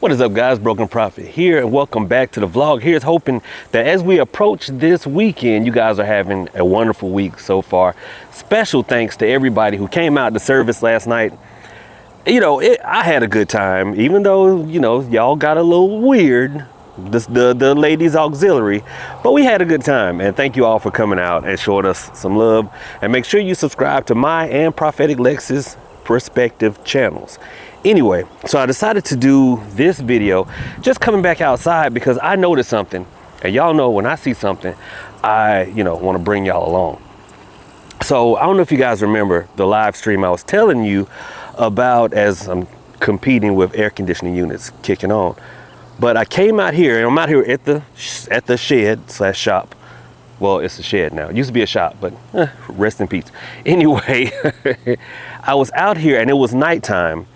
What is up, guys? Broken Prophet here, and welcome back to the vlog. Here's hoping that as we approach this weekend, you guys are having a wonderful week so far. Special thanks to everybody who came out to service last night. You know, I had a good time, even though, you know, y'all got a little weird, the ladies auxiliary, but we had a good time. And thank you all for coming out and showing us some love. And make sure you subscribe to my and Prophetic Lex's respective channels. Anyway, so I decided to do this video just coming back outside because I noticed something, and y'all know when I see something, I want to bring y'all along. So I don't know if you guys remember the live stream I was telling you about as I'm competing with air conditioning units kicking on. But I came out here, and I'm out here at the shed / shop. Well, it's a shed now. It used to be a shop, but rest in peace. Anyway, I was out here and it was nighttime.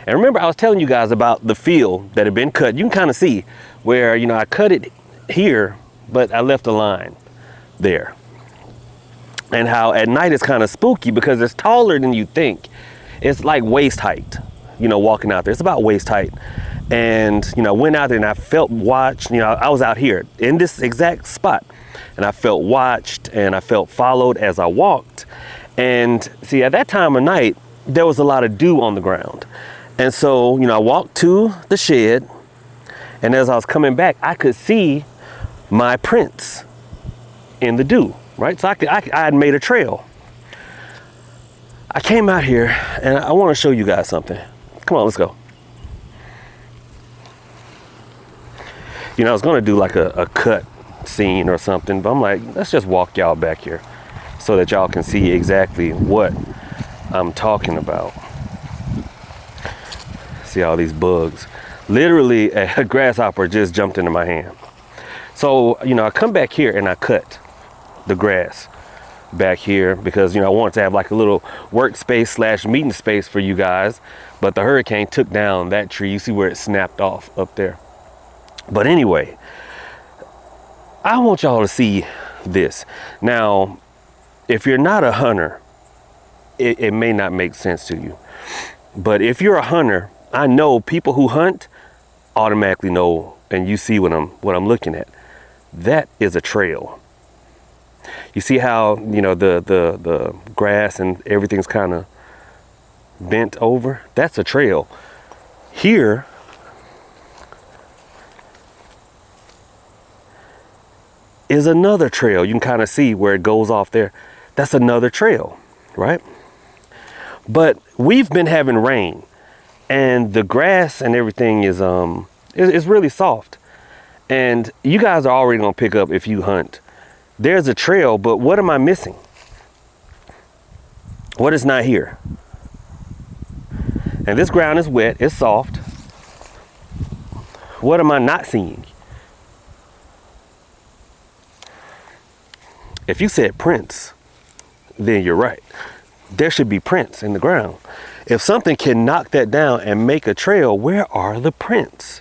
And remember, I was telling you guys about the field that had been cut. You can kind of see where, I cut it here, but I left a line there. And how at night it's kind of spooky because it's taller than you think. It's like waist height, walking out there. It's about waist height. And, I went out there and I felt watched. I was out here in this exact spot. And I felt watched and I felt followed as I walked. And see, at that time of night, there was a lot of dew on the ground. And so, I walked to the shed, and as I was coming back, I could see my prints in the dew, right? So I had made a trail. I came out here, and I want to show you guys something. Come on, let's go. I was going to do like a cut scene or something, but I'm like, let's just walk y'all back here so that y'all can see exactly what I'm talking about. See all these bugs. Literally a grasshopper just jumped into my hand. So, I come back here and I cut the grass back here because, I wanted to have like a little workspace / meeting space for you guys. But the hurricane took down that tree. You see where it snapped off up there. But anyway, I want y'all to see this. Now, if you're not a hunter, it may not make sense to you. But if you're a hunter, I know people who hunt automatically know, and you see what I'm looking at. That is a trail. You see how, the grass and everything's kind of bent over? That's a trail. Here is another trail. You can kind of see where it goes off there. That's another trail, right? But we've been having rain, and the grass and everything is really soft. And you guys are already gonna pick up if you hunt. There's a trail, but what am I missing? What is not here? And this ground is wet, it's soft. What am I not seeing? If you said prints, then you're right. There should be prints in the ground. If something can knock that down and make a trail, where are the prints?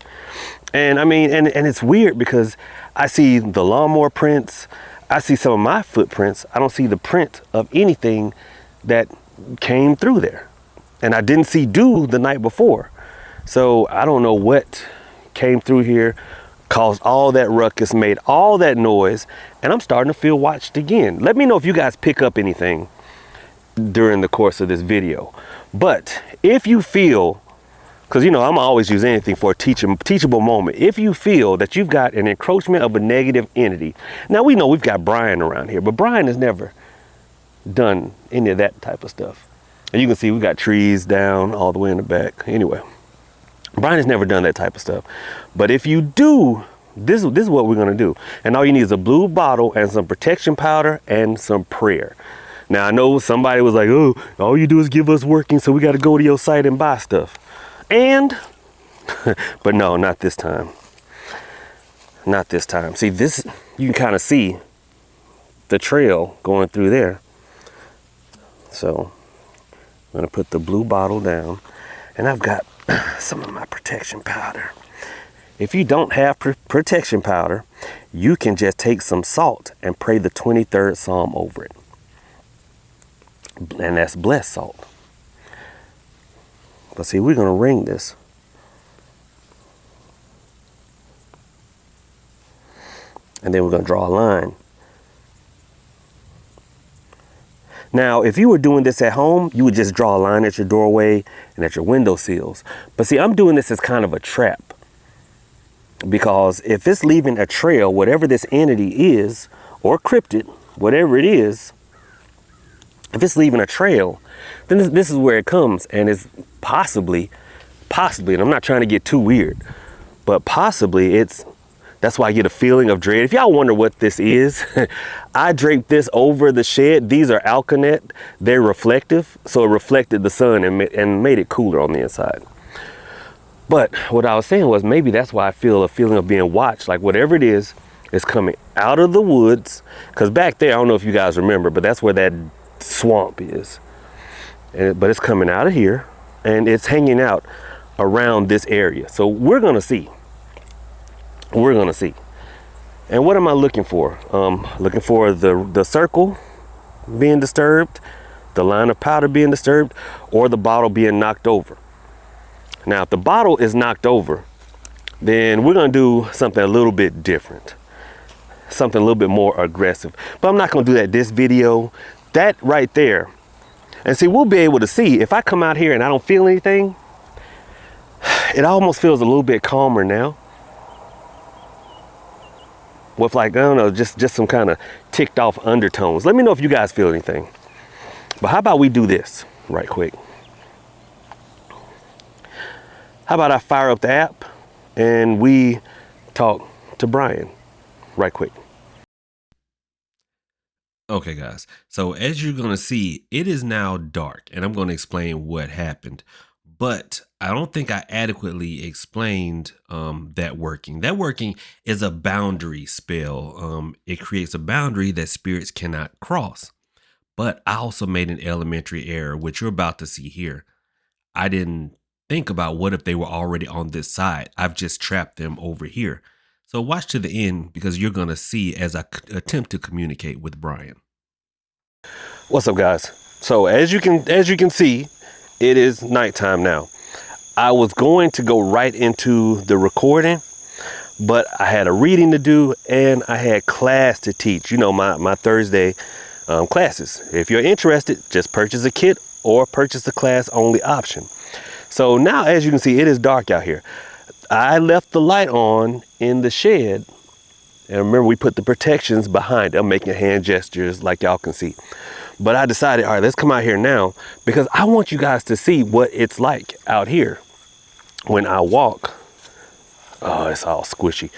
And I mean, and it's weird because I see the lawnmower prints. I see some of my footprints. I don't see the print of anything that came through there. And I didn't see dew the night before. So I don't know what came through here, caused all that ruckus, made all that noise, and I'm starting to feel watched again. Let me know if you guys pick up anything during the course of this video. But if you feel, because I'm always use anything for a teachable moment. If you feel that you've got an encroachment of a negative entity, now we know we've got Brian around here, but Brian has never done any of that type of stuff. And you can see we got trees down all the way in the back. Anyway, Brian has never done that type of stuff. But if you do, this is what we're gonna do. And all you need is a blue bottle and some protection powder and some prayer. Now, I know somebody was like, oh, all you do is give us working, so we got to go to your site and buy stuff. And, but no, not this time. Not this time. See, this, you can kind of see the trail going through there. So, I'm going to put the blue bottle down. And I've got some of my protection powder. If you don't have protection powder, you can just take some salt and pray the 23rd Psalm over it. And that's blessed salt. But see, we're going to ring this. And then we're going to draw a line. Now, if you were doing this at home, you would just draw a line at your doorway and at your window sills. But see, I'm doing this as kind of a trap, because if it's leaving a trail, whatever this entity is, or cryptid, whatever it is, if it's leaving a trail, then this is where it comes, and it's possibly, and I'm not trying to get too weird, but possibly that's why I get a feeling of dread. If y'all wonder what this is, I draped this over the shed. These are alkanet. They're reflective, so it reflected the sun and made it cooler on the inside. But what I was saying was, maybe that's why I feel a feeling of being watched. Like whatever it is coming out of the woods. Because back there, I don't know if you guys remember, but that's where that swamp is. But it's coming out of here, and it's hanging out around this area. So we're going to see. We're going to see. And what am I looking for? Looking for the circle being disturbed, the line of powder being disturbed, or the bottle being knocked over. Now, if the bottle is knocked over, then we're going to do something a little bit different, something a little bit more aggressive. But I'm not going to do that this video. That right there. And see, we'll be able to see if I come out here and I don't feel anything. It almost feels a little bit calmer now, with like, I don't know, just some kind of ticked off undertones. Let me know if you guys feel anything. But how about we do this right quick? How about I fire up the app and we talk to Brian right quick? Okay, guys. So as you're going to see, it is now dark, and I'm going to explain what happened. But I don't think I adequately explained that working. That working is a boundary spell. It creates a boundary that spirits cannot cross. But I also made an elementary error, which you're about to see here. I didn't think about what if they were already on this side. I've just trapped them over here. So watch to the end, because you're going to see as I attempt to communicate with Brian. What's up, guys? So as you can see, it is nighttime now. I was going to go right into the recording, but I had a reading to do and I had class to teach. You know, my Thursday classes. If you're interested, just purchase a kit or purchase the class only option. So now, as you can see, it is dark out here. I left the light on in the shed, and remember, we put the protections behind it. I'm making hand gestures like y'all can see. But I decided, all right, let's come out here now, because I want you guys to see what it's like out here when I walk. Oh, it's all squishy,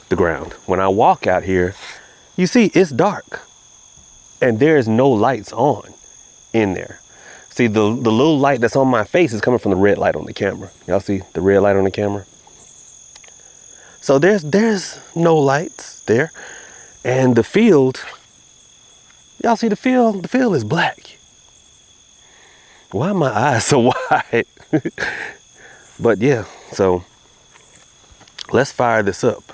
the ground. When I walk out here, you see it's dark and there's no lights on in there. See, the little light that's on my face is coming from the red light on the camera. Y'all see the red light on the camera? So there's no lights there. And the field, y'all see the field? The field is black. Why are my eyes so wide? But yeah, so let's fire this up.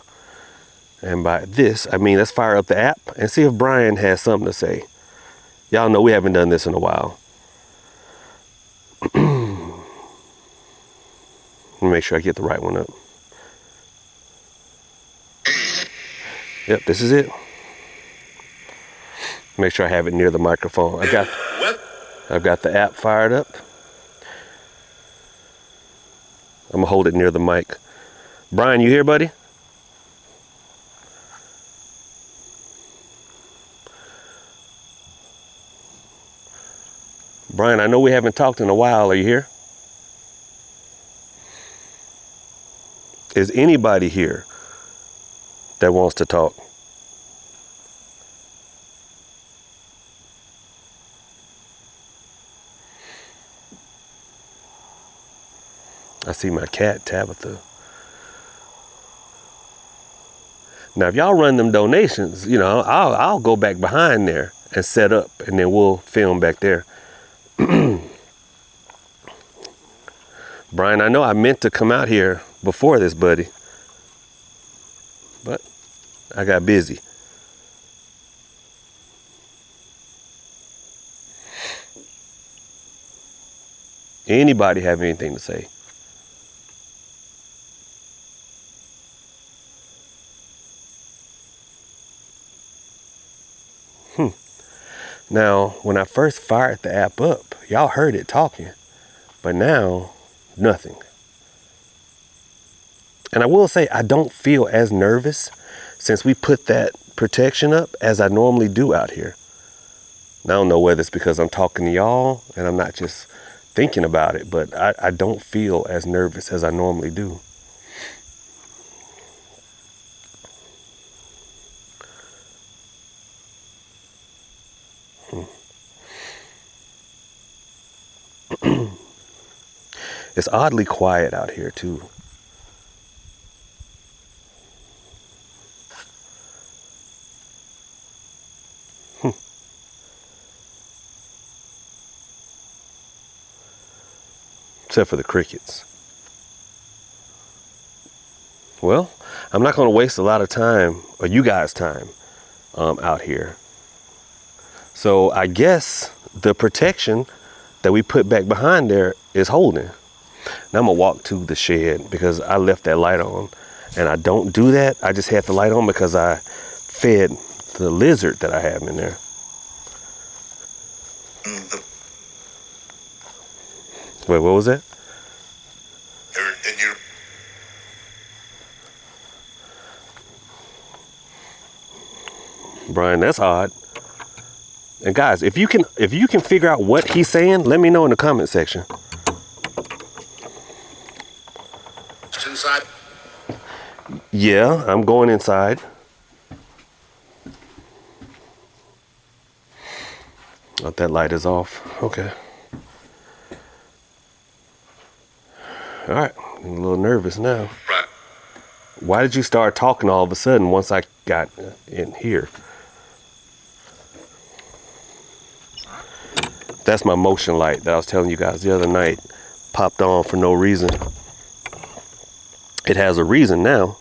And by this, I mean, let's fire up the app and see if Brian has something to say. Y'all know we haven't done this in a while. Let me make sure I get the right one up. Yep, this is it. Make sure I have it near the microphone. I've got the app fired up. I'm gonna hold it near the mic. Brian, you here, buddy? Brian, I know we haven't talked in a while. Are you here? Is anybody here that wants to talk? I see my cat, Tabitha. Now, if y'all run them donations, you know, I'll go back behind there and set up, and then we'll film back there. Brian, I know I meant to come out here before this, buddy, but I got busy. Anybody have anything to say? Now, when I first fired the app up, y'all heard it talking, but now, nothing. And I will say, I don't feel as nervous since we put that protection up as I normally do out here. And I don't know whether it's because I'm talking to y'all and I'm not just thinking about it, but I don't feel as nervous as I normally do. It's oddly quiet out here too. Except for the crickets. Well, I'm not going to waste a lot of time, or you guys' time, out here. So I guess the protection that we put back behind there is holding. Now I'm going to walk to the shed because I left that light on. And I don't do that. I just had the light on because I fed the lizard that I have in there. Wait, what was that? Brian, that's odd. And guys, if you can figure out what he's saying, let me know in the comment section. Inside. Yeah, I'm going inside. Oh, that light is off. Okay. All right, I'm a little nervous now. Right. Why did you start talking all of a sudden once I got in here? That's my motion light that I was telling you guys the other night. Popped on for no reason. It has a reason now.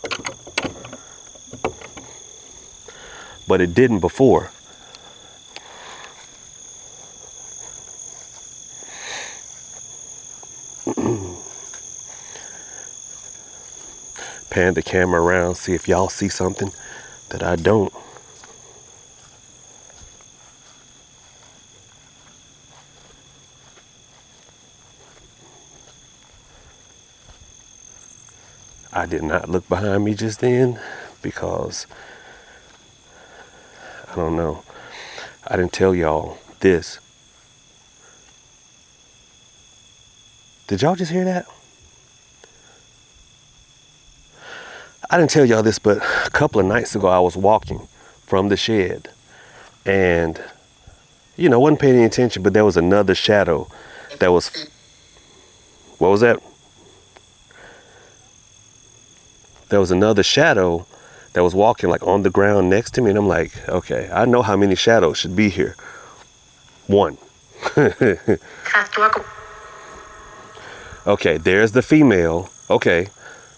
But it didn't before. Pan the camera around, see if y'all see something that I don't. I did not look behind me just then because I don't know. I didn't tell y'all this. Did y'all just hear that? I didn't tell y'all this, but a couple of nights ago I was walking from the shed and, wasn't paying any attention, but there was another shadow that was, what was that? There was another shadow that was walking like on the ground next to me. And I'm like, okay, I know how many shadows should be here. One. Okay, there's the female. Okay.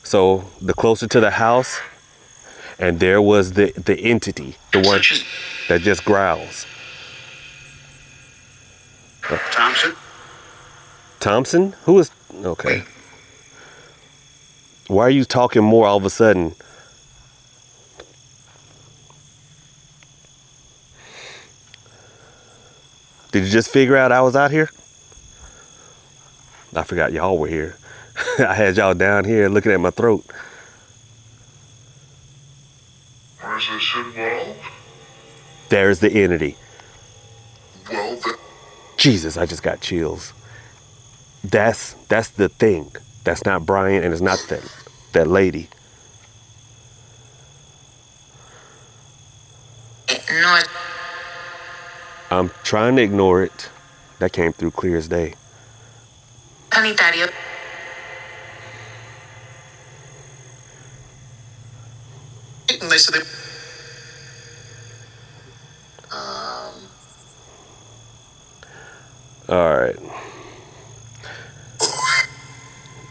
So the closer to the house, and there was the entity, the one that just growls. Thompson? Thompson? Who is? Okay. Why are you talking more all of a sudden? Did you just figure out I was out here? I forgot y'all were here. I had y'all down here looking at my throat. Where's this involved? There's the entity. Well, Jesus, I just got chills. That's the thing. That's not Brian, and it's not that lady. No. I'm trying to ignore it. That came through clear as day. Sanitario. All right.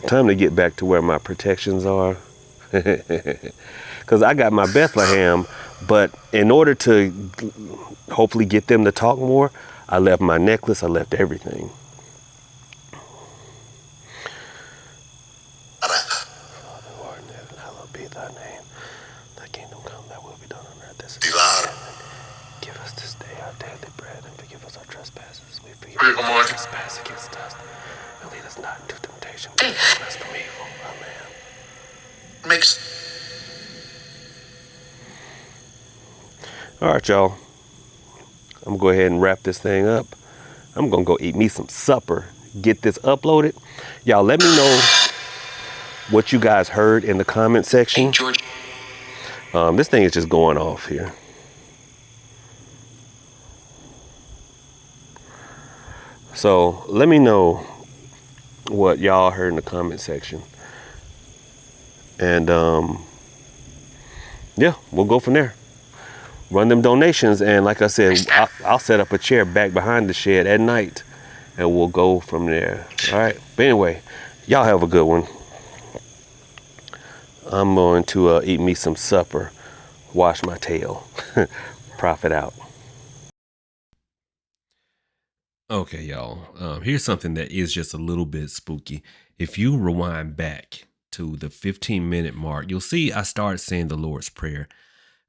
Time to get back to where my protections are. Because I got my Bethlehem, but in order to hopefully get them to talk more, I left my necklace, I left everything. Father, Lord in heaven, hallowed be thy name. Thy kingdom come, thy will be done on earth as it Di is in louder. heaven. Give us this day our daily bread, and forgive us our trespasses. We forgive Come those who on. trespass against us. And lead us not into temptation, but deliver us from evil. Amen. Makes All right, y'all. I'm gonna go ahead and wrap this thing up. I'm gonna go eat me some supper, get this uploaded. Y'all let me know what you guys heard in the comment section. George. This thing is just going off here. So let me know what y'all heard in the comment section. And yeah, we'll go from there. Run them donations, and like I said, I'll set up a chair back behind the shed at night, and we'll go from there. All right. But anyway, y'all have a good one. I'm going to eat me some supper, wash my tail. Profit out. Okay, y'all. Here's something that is just a little bit spooky. If you rewind back to the 15-minute mark, you'll see I started saying the Lord's Prayer.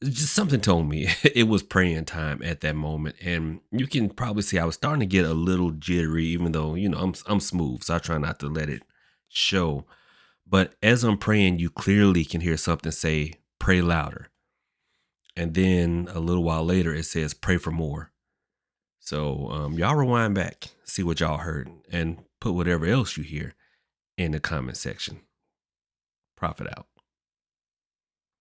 Just something told me it was praying time at that moment, and you can probably see I was starting to get a little jittery, even though I'm smooth, so I try not to let it show. But as I'm praying, you clearly can hear something say, "Pray louder," and then a little while later it says, "Pray for more." So y'all rewind back, see what y'all heard, and put whatever else you hear in the comment section. Profit out.